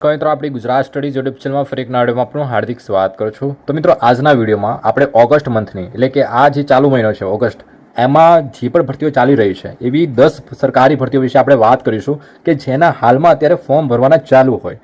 તો મિત્રો આપણી ગુજરાત સ્ટડીઝ યુટ્યુબ ચેનલમાં ફરી એક નવા વિડીયોમાં આપનું હાર્દિક સ્વાગત કરું છું. તો મિત્રો આજના વિડીયોમાં આપણે ઓગસ્ટ મંથની એટલે કે આ જે ચાલુ મહિનો છે ઓગસ્ટ, એમાં જે પણ ભરતીઓ ચાલી રહી છે એવી 10 સરકારી ભરતીઓ વિશે આપણે વાત કરીશું કે જેના હાલમાં અત્યારે ફોર્મ ભરવાના ચાલુ હોય.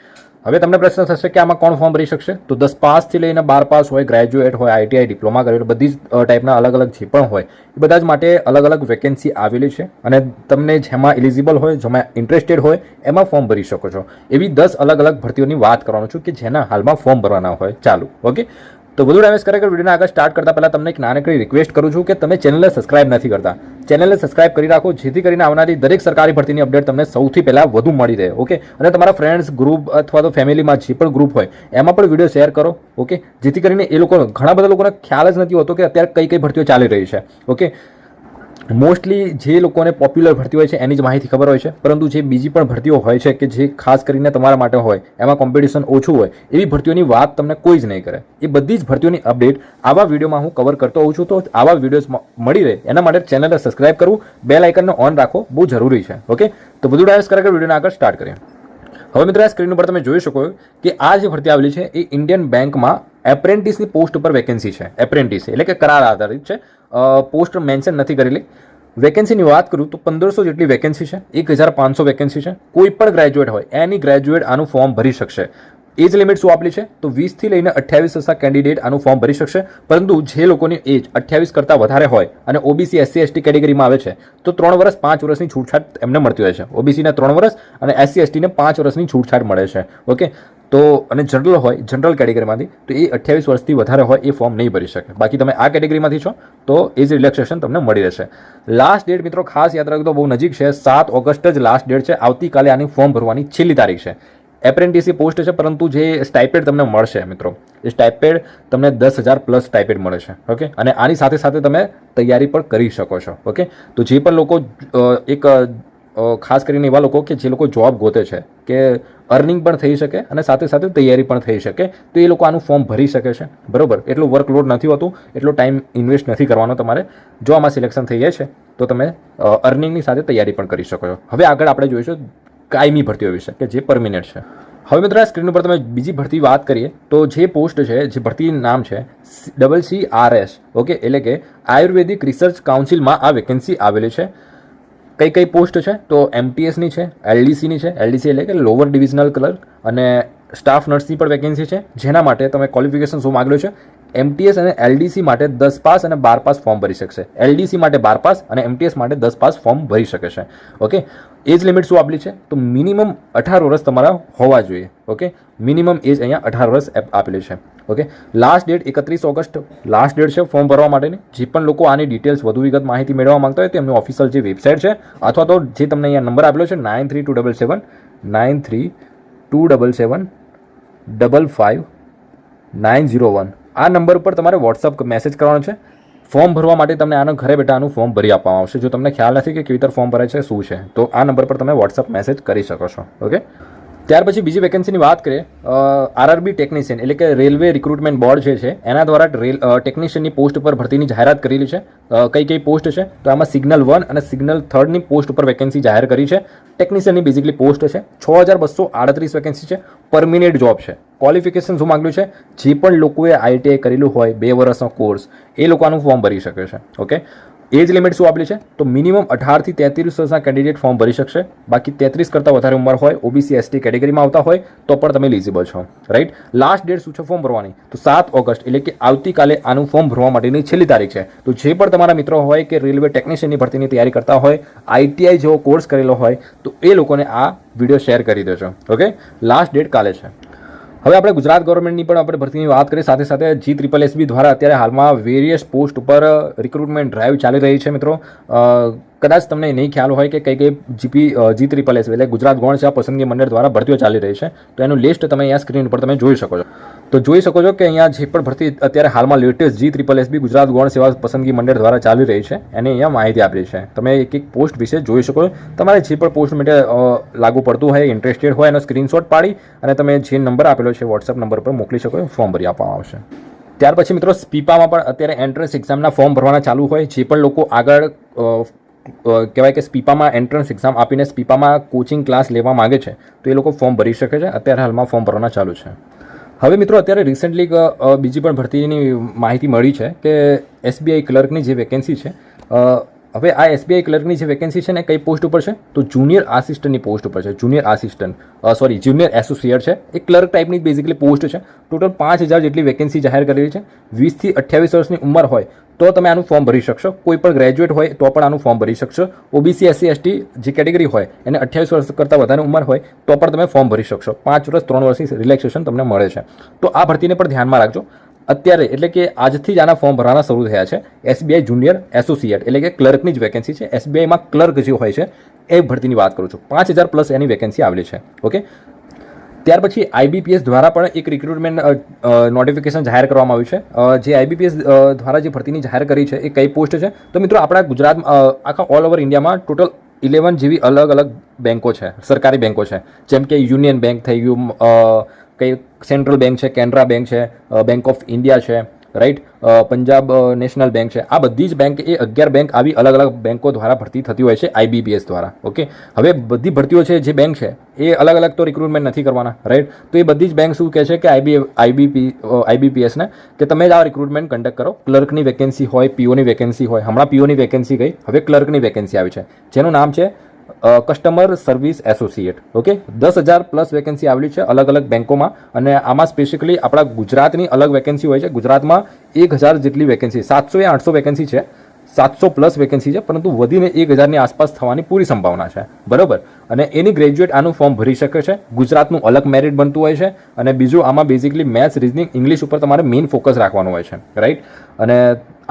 હવે તમને પ્રશ્ન થશે કે આમાં કોણ ફોર્મ ભરી શકશે? તો 10 પાસથી લઈને 12 પાસ હોય, ગ્રેજ્યુએટ હોય, આઈટીઆઈ ડિપ્લોમા કરેલું, બધી જ ટાઈપના અલગ અલગ જે પણ હોય એ બધા જ માટે અલગ અલગ વેકેન્સી આવેલી છે અને તમને જેમાં એલિજિબલ હોય, જેમાં ઇન્ટરેસ્ટેડ હોય એમાં ફોર્મ ભરી શકો છો. એવી 10 અલગ અલગ ભરતીઓની વાત કરવાનો છું કે જેના હાલમાં ફોર્મ ભરવાના હોય ચાલુ. ઓકે, તો વધુ ટાઈમ ખરેખર વિડીયોને આગળ સ્ટાર્ટ કરતા પહેલાં તમને એક નાનકડી રિક્વેસ્ટ કરું છું કે તમે ચેનલને સબસ્ક્રાઇબ નથી કરતા, ચેનલને સબસ્ક્રાઇબ કરી રાખો જેથી કરીને આવનારી દરેક સરકારી ભરતીની અપડેટ તમને સૌથી પહેલાં વધુ મળી રહે. ઓકે, અને તમારા ફ્રેન્ડ્સ ગ્રુપ અથવા તો ફેમિલીમાં જે પણ ગ્રુપ હોય એમાં પણ વિડીયો શેર કરો. ઓકે, જેથી કરીને એ લોકો ઘણા બધા લોકોને ખ્યાલ જ નથી હોતો કે અત્યારે કઈ કઈ ભરતીઓ ચાલી રહી છે. ઓકે, મોસ્ટલી જે લોકોને પોપ્યુલર ભરતી હોય છે એની જ માહિતી ખબર હોય છે, પરંતુ જે બીજી પણ ભરતીઓ હોય છે કે જે ખાસ કરીને તમારા માટે હોય, એમાં કોમ્પિટિશન ઓછું હોય, એવી ભરતીઓની વાત તમને કોઈ જ નહીં કરે. એ બધી જ ભરતીઓની અપડેટ આવા વિડીયોમાં હું કવર કરતો હોઉં છું. તો આવા વિડીયોઝ મળી રહે એના માટે ચેનલને સબસ્ક્રાઇબ કરવું, બેલ આઇકનને ઓન રાખવો બહુ જરૂરી છે. ઓકે, તો બધું ડાયસ ખરેખર વિડીયોને આગળ સ્ટાર્ટ કરીએ. હવે મિત્રો આ સ્ક્રીન ઉપર તમે જોઈ શકો કે આ જે ભરતી આવેલી છે એ ઇન્ડિયન બેંકમાં એપ્રેન્ટિસની પોસ્ટ ઉપર વેકેન્સી છે. એપ્રેન્ટિસ એટલે કે કરાર આધારિત છે, પોસ્ટ મેન્શન નથી કરેલી. વેકેન્સીની વાત કરું તો 1500 જેટલી વેકેન્સી છે, 1500 વેકેન્સી છે. કોઈ પણ ગ્રેજ્યુએટ હોય, એની ગ્રેજ્યુએટ આનું ફોર્મ ભરી શકશે. એજ લિમિટ શું આપેલી છે? તો 20 થી લઈને 28 વર્ષના કેન્ડિડેટ આનું ફોર્મ ભરી શકશે. પરંતુ જે લોકોની એજ 28 કરતાં વધારે હોય અને ઓબીસી એસસી એસટી કેટેગરીમાં આવે છે તો 3 વર્ષ 5 વર્ષની છૂટછાટ એમને મળતી હોય છે. ઓબીસીને 3 વર્ષ અને એસસી એસટીને 5 વર્ષની છૂટછાટ મળે છે. ઓકે, તો અને જનરલ હોય, જનરલ કેટેગરીમાંથી તો એ 28 વર્ષથી વધારે હોય એ ફોર્મ નહીં ભરી શકે. બાકી તમે આ કેટેગરીમાંથી છો તો એજ રિલેક્સેશન તમને મળી રહેશે. લાસ્ટ ડેટ મિત્રો ખાસ યાદ રાખજો, બહુ નજીક છે, 7 ઓગસ્ટ જ લાસ્ટ ડેટ છે. આવતીકાલે આની ફોર્મ ભરવાની છેલ્લી તારીખ છે. એપ્રેન્ટિસની પોસ્ટ છે, પરંતુ જે સ્ટાઇપેડ તમને મળશે મિત્રો, એ સ્ટાઇપેડ તમને 10,000 પ્લસ સ્ટાઇપેડ મળે છે. ઓકે, અને આની સાથે સાથે તમે તૈયારી પણ કરી શકો છો. ઓકે, તો જે પણ લોકો એક ખાસ કરીને એવા લોકો કે જે લોકો જોબ ગોતે છે કે અર્નિંગ પણ થઈ શકે અને સાથે સાથે તૈયારી પણ થઈ શકે, તો એ લોકો આનું ફોર્મ ભરી શકે છે. બરોબર, એટલું વર્કલોડ નથી હોતું, એટલો ટાઈમ ઇન્વેસ્ટ નથી કરવાનો તમારે. જો આમાં સિલેક્શન થઈ જાય છે તો તમે અર્નિંગની સાથે તૈયારી પણ કરી શકો છો. હવે આગળ આપણે જોઈશું કાયમી ભરતીઓ વિશે કે જે પરમિનન્ટ છે. હવે મિત્રો આ સ્ક્રીન ઉપર તમે બીજી ભરતી વાત કરીએ તો જે પોસ્ટ છે, જે ભરતીનું નામ છે CCRS. ઓકે, એટલે કે આયુર્વેદિક રિસર્ચ કાઉન્સિલમાં આ વેકેન્સી આવેલી છે. કઈ કઈ પોસ્ટ છે? તો એમટીએસની છે, એલડીસીની છે. એલડીસી એટલે કે લોઅર ડિવિઝનલ ક્લર્ક, અને સ્ટાફ નર્સની પણ વેકેન્સી છે. જેના માટે તમે ક્વોલિફિકેશન શું માગેલું છે? એમટીએસ અને એલડીસી માટે 10 પાસ અને 12 પાસ ફોર્મ ભરી શકશે. એલડીસી માટે 12 પાસ અને એમટીએસ માટે 10 પાસ ફોર્મ ભરી શકે છે. ઓકે, એજ લિમિટ શું આપેલી છે? તો મિનિમમ 18 વર્ષ તમારા હોવા જોઈએ. ઓકે, મિનિમમ એજ અહીંયા 18 વર્ષ આપેલી છે. Okay, last date 31 August last date છે ફોર્મ ભરવા માટેની. જે પણ લોકો આની ડિટેલ્સ વધુ વિગત માહિતી મેળવવા માંગતા હોય તો એમની ઓફિશિયલ જે વેબસાઇટ છે અથવા તો જે તમને અહીંયા નંબર આપેલો છે 9327955901, આ નંબર પર તમારે વોટ્સઅપ મેસેજ કરવાનો છે. ફોર્મ ભરવા માટે તમને આના ઘરે બેઠા આનું ફોર્મ ભરી આપવામાં આવશે. જો તમને ખ્યાલ નથી કે કેવી રીતે ફોર્મ ભરાય છે, શું છે, તો આ નંબર પર તમે વોટ્સઅપ મેસેજ કરી શકો છો. ઓકે, ત્યાર પછી બીજી વેકેન્સીની વાત કરીએ, આરઆરબી ટેકનિશિયન એટલે કે રેલવે રિક્રુટમેન્ટ બોર્ડ જે છે એના દ્વારા ટેકનિશિયનની પોસ્ટ પર ભરતીની જાહેરાત કરેલી છે. કઈ કઈ પોસ્ટ છે? તો આમાં સિગ્નલ 1 અને સિગ્નલ 3ની પોસ્ટ ઉપર વેકેન્સી જાહેર કરી છે. ટેકનિશિયનની બેઝિકલી પોસ્ટ છે. 6238 વેકેન્સી છે. પરમિનેન્ટ જોબ છે. ક્વોલિફિકેશન શું માંગ્યું છે? જે પણ લોકોએ આઈટીઆઈ કરેલું હોય, 2 વર્ષનો કોર્સ, એ લોકો આનું ફોર્મ ભરી શકે છે. ઓકે, એજ લિમિટ શું આપેલી છે? તો મિનિમમ 18 થી 33 વર્ષના કેન્ડિડેટ ફોર્મ ભરી શકશે. બાકી 33 કરતાં વધારે ઉંમર હોય, ઓબીસી એસટી કેટેગરીમાં આવતા હોય તો પણ તમે એલિજિબલ છો. રાઈટ, લાસ્ટ ડેટ શું છે ફોર્મ ભરવાની? તો 7 ઓગસ્ટ એટલે કે આવતીકાલે આનું ફોર્મ ભરવા માટેની છેલ્લી તારીખ છે. તો જે પણ તમારા મિત્રો હોય કે રેલવે ટેકનિશિયનની ભરતીની તૈયારી કરતા હોય, આઈટીઆઈ જેવો કોર્સ કરેલો હોય, તો એ લોકોને આ વિડીયો શેર કરી દેજો. ઓકે, લાસ્ટ ડેટ કાલે છે. હવે આપણે ગુજરાત ગવર્મેન્ટની પણ આપણે ભરતીની વાત કરીએ. સાથે સાથે GSSB દ્વારા અત્યારે હાલમાં વેરિયસ પોસ્ટ ઉપર રિક્રુટમેન્ટ ડ્રાઈવ ચાલી રહી છે મિત્રો. કદાચ તમને નહીં ખ્યાલ હોય કે કઈ કઈ GSSB એટલે ગુજરાત ગૌણ સેવા પસંદગી મંડળ દ્વારા ભરતીઓ ચાલી રહી છે, તો એનું લિસ્ટ તમે અહીંયા સ્ક્રીન ઉપર તમે જોઈ શકો છો. તો જોઈ શકો છો કે અહીંયા જે પણ ભરતી અત્યારે હાલમાં લેટેસ્ટ GSSB ગુજરાત ગૌણ સેવા પસંદગી મંડળ દ્વારા ચાલી રહી છે એની અહીંયા માહિતી આપેલી છે. તમે એક એક પોસ્ટ વિશે જોઈ શકો છો. તમારે જે પણ પોસ્ટ માટે લાગુ પડતું હોય, ઇન્ટરેસ્ટેડ હોય, એનો સ્ક્રીનશોટ પાડી અને તમે જે નંબર આપેલો છે વોટ્સઅપ નંબર પર મોકલી શકો, ફોર્મ ભરી આપવામાં આવશે. ત્યાર પછી મિત્રો સ્પીપામાં પણ અત્યારે એન્ટ્રન્સ એક્ઝામના ફોર્મ ભરવાના ચાલુ હોય. જે પણ લોકો આગળ કહેવાય કે સ્પીપામાં એન્ટ્રન્સ એક્ઝામ આપીને સ્પીપામાં કોચિંગ ક્લાસ લેવા માગે છે તો એ લોકો ફોર્મ ભરી શકે છે. અત્યારે હાલમાં ફોર્મ ભરવાના ચાલુ છે. હવે મિત્રો અત્યારે રિસેન્ટલી બીજી પણ ભરતીની માહિતી મળી છે કે SBI ક્લર્કની જે વેકેન્સી છે, હવે આ SBI ક્લર્કની જે વેકેન્સી છે ને કઈ પોસ્ટ ઉપર છે તો જુનિયર આસિસ્ટન્ટની પોસ્ટ ઉપર છે. જુનિયર એસોસિએટ છે, એ ક્લર્ક ટાઈપની બેઝિકલી પોસ્ટ છે. ટોટલ 5000 જેટલી વેકેન્સી જાહેર કરેલી છે. 20 થી 28 વર્ષની ઉંમર હોય તો તમે આનું ફોર્મ ભરી શકશો. કોઈ પણ ગ્રેજ્યુએટ હોય તો પણ આનું ફોર્મ ભરી શકશો. OBC SC ST જે કેટેગરી હોય એને 28 વર્ષ કરતાં વધારે ઉંમર હોય તો પણ તમે ફોર્મ ભરી શકશો. 5 વર્ષ 3 વર્ષની રિલેક્સેશન તમને મળે છે. તો આ ભરતીને પણ ધ્યાનમાં રાખજો. અત્યારે એટલે કે આજથી જ આના ફોર્મ ભરવાના શરૂ થયા છે. SBI જુનિયર એસોસિએટ એટલે કે ક્લર્કની જ વેકેન્સી છે. SBIમાં ક્લર્ક જે હોય છે એ ભરતીની વાત કરું છું. 5000 પ્લસ એની વેકેન્સી આવેલી છે. ઓકે, ત્યાર પછી IBPS દ્વારા પણ એક રિક્રુટમેન્ટ નોટિફિકેશન જાહેર કરવામાં આવ્યું છે. જે IBPS દ્વારા જે ભરતીની જાહેર કરી છે એ કઈ પોસ્ટ છે તો મિત્રો આપણા ગુજરાત આખા ઓલ ઓવર ઇન્ડિયામાં ટોટલ 11 જેવી અલગ અલગ બેન્કો છે, સરકારી બેન્કો છે. જેમ કે યુનિયન બેંક થઈ ગયું, કઈ સેન્ટ્રલ બેંક છે, કેનરા બેંક છે, બેંક ઓફ ઇન્ડિયા છે, રાઈટ, પંજાબ નેશનલ બેંક છે. આ બધી જ બેંક એ 11 બેંક આવી અલગ અલગ બેંકો દ્વારા ભરતી થતી હોય છે IBPS દ્વારા. ઓકે, હવે બધી ભરતીઓ છે જે બેંક છે એ અલગ અલગ તો રિક્રુટમેન્ટ નથી કરવાના, રાઈટ. તો એ બધી જ બેંક શું કહે છે કે IBPS ને કે તમે જ આ રિક્રુટમેન્ટ કન્ડક્ટ કરો. ક્લર્કની વેકેન્સી હોય, POની વેકેન્સી હોય, હમણાં POની વેકેન્સી ગઈ, હવે ક્લર્કની વેકેન્સી આવી છે જેનું નામ છે customer service associate. Okay, 10,000 plus vacancy આવેલી છે અલગ અલગ બેંકોમાં. અને આમાં સ્પેસિફિકલી આપણા ગુજરાતની અલગ વેકેન્સી હોય છે. ગુજરાતમાં 1000 જેટલી વેકેન્સી, 700 યા 800 વેકેન્સી છે, 700 પ્લસ વેકેન્સી છે, પરંતુ વધીને 1000ની આસપાસ થવાની પૂરી સંભાવના છે. બરાબર, અને એની ગ્રેજ્યુએટ આનું ફોર્મ ભરી શકે છે. ગુજરાતનું અલગ મેરિટ બનતું હોય છે. અને બીજું આમાં બેઝિકલી મેથ્સ, રિઝનિંગ, ઇંગ્લિશ ઉપર તમારે મેઇન ફોકસ રાખવાનું હોય છે, રાઈટ. અને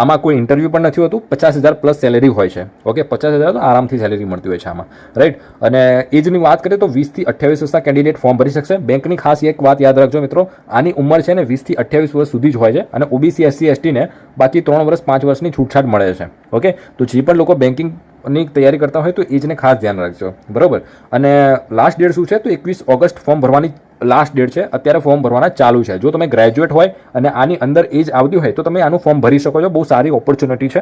આમાં કોઈ ઇન્ટરવ્યૂ પણ નથી હોતું. 50,000 પ્લસ સેલેરી હોય છે. ઓકે, 50,000 તો આરામથી સેલેરી મળતી હોય છે આમાં, રાઈટ. અને એજની વાત કરીએ તો 20 થી 28 વર્ષના કેન્ડિડેટ ફોર્મ ભરી શકશે. બેંકની ખાસ એક વાત યાદ રાખજો મિત્રો, આની ઉંમર છે ને 20 થી 28 વર્ષ સુધી જ હોય છે. અને OBC SC ST ને બાકી 3 વર્ષ 5 વર્ષની છૂટછાટ મળે છે. ઓકે, તો જે પણ લોકો બેન્કિંગની તૈયારી કરતા હોય તો એજને ખાસ ધ્યાન રાખજો. બરાબર, અને લાસ્ટ ડેટ શું છે તો 21 ઓગસ્ટ ફોર્મ ભરવાની લાસ્ટ ડેટ છે. અત્યારે ફોર્મ ભરવાના ચાલુ છે. જો તમે ગ્રેજ્યુએટ હોય અને આની અંદર એજ આવતી હોય તો તમે આનું ફોર્મ ભરી શકો છો. બહુ સારી ઓપોર્ચ્યુનિટી છે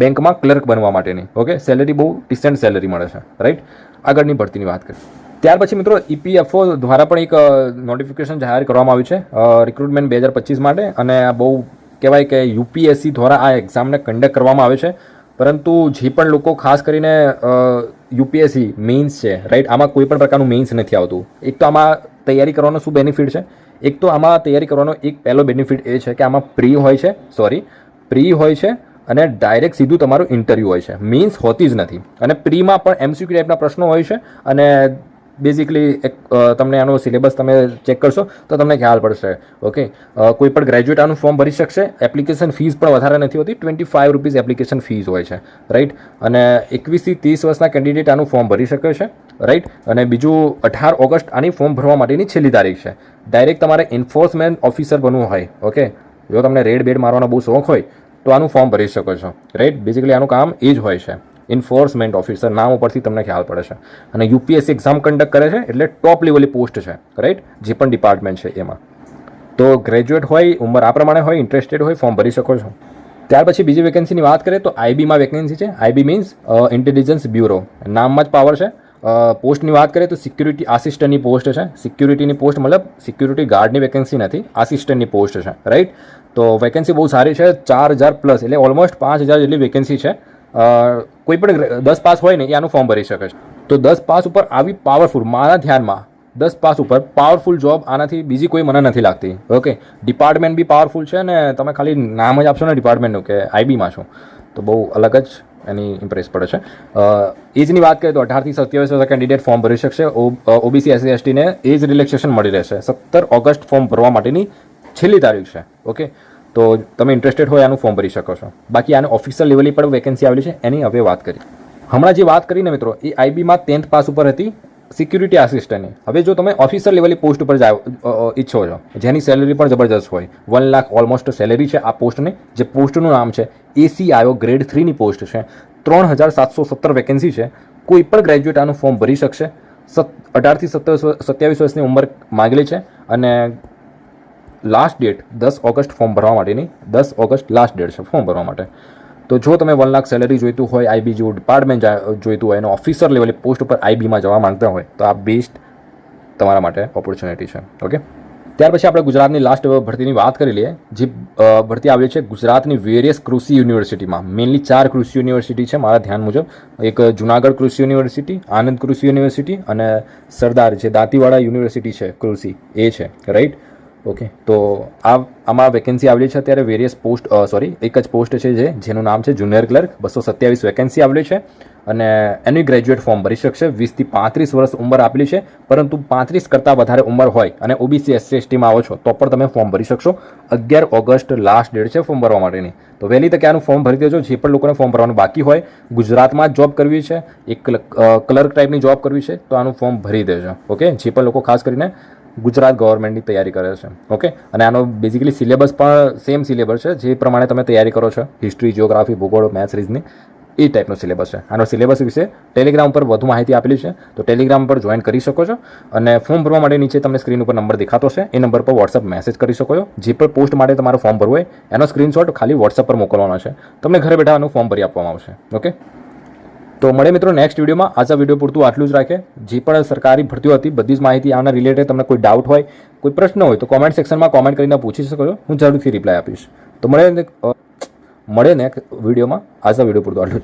બેંકમાં ક્લર્ક બનવા માટેની. ઓકે, સેલેરી બહુ ડિસેન્ટ સેલેરી મળે છે, રાઈટ. આગળની ભરતીની વાત કરીએ. ત્યાર પછી મિત્રો EPFO દ્વારા પણ એક નોટિફિકેશન જાહેર કરવામાં આવ્યું છે રિક્રુટમેન્ટ 2025 માટે. અને આ બહુ કહેવાય કે UPSC દ્વારા આ એક્ઝામને કન્ડક્ટ કરવામાં આવે છે. પરંતુ જે પણ લોકો ખાસ કરીને UPSC મેઇન્સ છે, રાઈટ, આમાં કોઈ પણ પ્રકારનું મેઇન્સ નથી આવતું. એક તો આમાં તૈયારી કરવાનો શું બેનિફિટ છે? એક તો આમાં તૈયારી કરવાનો એક પહેલો બેનિફિટ એ છે કે આમાં પ્રી હોય છે અને ડાયરેક્ટ સીધું તમારું ઇન્ટરવ્યૂ હોય છે. મીન્સ હોતી જ નથી. અને પ્રીમાં પણ MCQ ટાઈપના પ્રશ્નો હોય છે. અને બેઝિકલી એક તમને આનો સિલેબસ તમે ચેક કરશો તો તમને ખ્યાલ પડશે. ઓકે, કોઈ પણ ગ્રેજ્યુએટ આનું ફોર્મ ભરી શકશે. એપ્લિકેશન ફીસ પણ વધારે નથી હોતી, ₹25 એપ્લિકેશન ફીસ હોય છે, રાઈટ. અને 21 થી 30 વર્ષના કેન્ડિડેટ આનું ફોર્મ ભરી શકે છે, રાઈટ. અને બીજું 18 ઓગસ્ટ આની ફોર્મ ભરવા માટેની છેલ્લી તારીખ છે. ડાયરેક્ટ તમારે એન્ફોર્સમેન્ટ ઓફિસર બનવું હોય, ઓકે, જો તમને રેડ બેડ મારવાનો બહુ શોખ હોય તો આનું ફોર્મ ભરી શકો છો, રાઈટ. બેઝિકલી આનું કામ એ જ હોય છે, એન્ફોર્સમેન્ટ ઓફિસર. નામ ઉપરથી તમને ખ્યાલ પડે છે. અને UPSC એક્ઝામ કન્ડક્ટ કરે છે એટલે ટોપ લેવલની પોસ્ટ છે, રાઈટ. જે પણ ડિપાર્ટમેન્ટ છે એમાં. તો ગ્રેજ્યુએટ હોય, ઉંમર આ પ્રમાણે હોય, ઇન્ટરેસ્ટેડ હોય, ફોર્મ ભરી શકો છો. ત્યાર પછી બીજી વેકેન્સીની વાત કરીએ તો IBમાં વેકેન્સી છે. IB means intelligence bureau. નામમાં જ પાવર છે. પોસ્ટની વાત કરીએ તો સિક્યુરિટી આસિસ્ટન્ટની પોસ્ટ છે. સિક્યુરિટીની પોસ્ટ મતલબ સિક્યુરિટી ગાર્ડની વેકેન્સી નથી, આસિસ્ટન્ટની પોસ્ટ છે, રાઈટ. તો વેકેન્સી બહુ સારી છે. 4000 પ્લસ એટલે ઓલમોસ્ટ 5000 જેટલી વેકેન્સી છે. કોઈ પણ 10 પાસ હોય ને એ આનું ફોર્મ ભરી શકે છે. તો 10 પાસ ઉપર આવી પાવરફુલ, મારા ધ્યાનમાં 10 પાસ ઉપર પાવરફુલ જોબ આનાથી બીજી કોઈ મને નથી લાગતી. ઓકે, ડિપાર્ટમેન્ટ બી પાવરફુલ છે. ને તમે ખાલી નામ જ આપશો ને ડિપાર્ટમેન્ટનું કે IBમાં છો તો બહુ અલગ જ એની ઇમ્પ્રેસ પડે છે. એજની વાત કરીએ તો 18 થી 27 વર્ષના કેન્ડિડેટ ફોર્મ ભરી શકશે. OBC SC ST ને એજ રિલેક્સેશન મળી રહેશે. 17 ઓગસ્ટ ફોર્મ ભરવા માટેની છેલ્લી તારીખ છે. ઓકે, તો તમે ઇન્ટરેસ્ટેડ હોય આનું ફોર્મ ભરી શકો છો. બાકી આને ઓફિસર લેવલની પણ વેકેન્સી આવેલી છે, એની હવે વાત કરી. હમણાં જે વાત કરીને મિત્રો એ IBમાં 10th પાસ ઉપર હતી સિક્યુરિટી આસિસ્ટન્ટની. હવે જો તમે ઓફિસર લેવલની પોસ્ટ ઉપર ઈચ્છો છો જેની સેલેરી પણ જબરજસ્ત હોય, 1 લાખ ઓલમોસ્ટ સેલેરી છે આ પોસ્ટની. જે પોસ્ટનું નામ છે ACIO ગ્રેડ 3ની પોસ્ટ છે. 3717 વેકેન્સી છે. કોઈ પણ ગ્રેજ્યુએટ આનું ફોર્મ ભરી શકશે. 18 થી 27 વર્ષની ઉંમર માંગેલી છે. અને લાસ્ટ ડેટ 10 ઓગસ્ટ ફોર્મ ભરવા માટેની, 10 ઓગસ્ટ લાસ્ટ ડેટ છે ફોર્મ ભરવા માટે. તો જો તમે 1 લાખ સેલેરી જોઈતું હોય, આઈબી જેવું ડિપાર્ટમેન્ટ જોઈતું હોય અને ઓફિસર લેવલે પોસ્ટ ઉપર આઈબીમાં જવા માંગતા હોય તો આ બેસ્ટ તમારા માટે ઓપોર્ચ્યુનિટી છે. ઓકે, ત્યાર પછી આપણે ગુજરાતની લાસ્ટ ભરતીની વાત કરી લઈએ. જે ભરતી આવેલી છે ગુજરાતની વેરિયસ કૃષિ યુનિવર્સિટીમાં. મેઇનલી 4 કૃષિ યુનિવર્સિટી છે મારા ધ્યાન મુજબ. એક જુનાગઢ કૃષિ યુનિવર્સિટી, આનંદ કૃષિ યુનિવર્સિટી અને સરદાર જે દાંતીવાડા યુનિવર્સિટી છે કૃષિ એ છે, રાઈટ. ઓકે, તો આમાં વેકેન્સી આવેલી છે અત્યારે વેરિયસ પોસ્ટ એક જ પોસ્ટ છે જેનું નામ છે જુનિયર ક્લર્ક. 227 વેકેન્સી આવેલી છે અને એની ગ્રેજ્યુએટ ફોર્મ ભરી શકશે. 20 થી 35 વર્ષ ઉંમર આપેલી છે, પરંતુ 35 કરતાં વધારે ઉંમર હોય અને ઓબીસી SC STમાં આવો છો તો પણ તમે ફોર્મ ભરી શકશો. 11 ઓગસ્ટ લાસ્ટ ડેટ છે ફોર્મ ભરવા માટેની. તો વહેલી તકે આનું ફોર્મ ભરી દેજો. જે પણ લોકોને ફોર્મ ભરવાનું બાકી હોય, ગુજરાતમાં જ જોબ કરવી છે, એક ક્લર્ક ટાઈપની જોબ કરવી છે તો આનું ફોર્મ ભરી દેજો. ઓકે, જે પણ લોકો ખાસ કરીને ગુજરાત ગવર્મેન્ટની તૈયારી કરે છે. ઓકે, અને આનો બેઝિકલી સિલેબસ પણ સેમ સિલેબસ છે જે પ્રમાણે તમે તૈયારી કરો છો, હિસ્ટ્રી, જિયોગ્રાફી, ભૂગોળ, મેથ્સ, રીઝનિંગ, એ ટાઈપનો સિલેબસ છે. આનો સિલેબસ વિશે ટેલિગ્રામ પર વધુ માહિતી આપેલી છે, તો ટેલિગ્રામ પર જોઈન કરી શકો છો. અને ફોર્મ ભરવા માટે નીચે તમને સ્ક્રીન ઉપર નંબર દેખાતો છે, એ નંબર પર વોટ્સઅપ મેસેજ કરી શકો છો. જે પણ પોસ્ટ માટે તમારું ફોર્મ ભરવું હોય એનો સ્ક્રીનશોટ ખાલી વોટ્સઅપ પર મોકલવાનો છે, તમને ઘરે બેઠા આનું ફોર્મ ભરી આપવામાં આવશે. ઓકે, તો મળે મિત્રો નેક્સ્ટ વિડીયોમાં. આજના વિડીયો પૂરતું આટલું જ રાખે. જે પણ સરકારી ભરતીઓ હતી બધી જ માહિતી આના રિલેટેડ, તમને કોઈ ડાઉટ હોય, કોઈ પ્રશ્ન હોય તો કોમેન્ટ સેક્શનમાં કોમેન્ટ કરીને પૂછી શકો છો, હું જરૂરથી રિપ્લાય આપીશ. તો મળે નેક્સ્ટ વિડીયોમાં. આજના વિડીયો પૂરતું આટલું.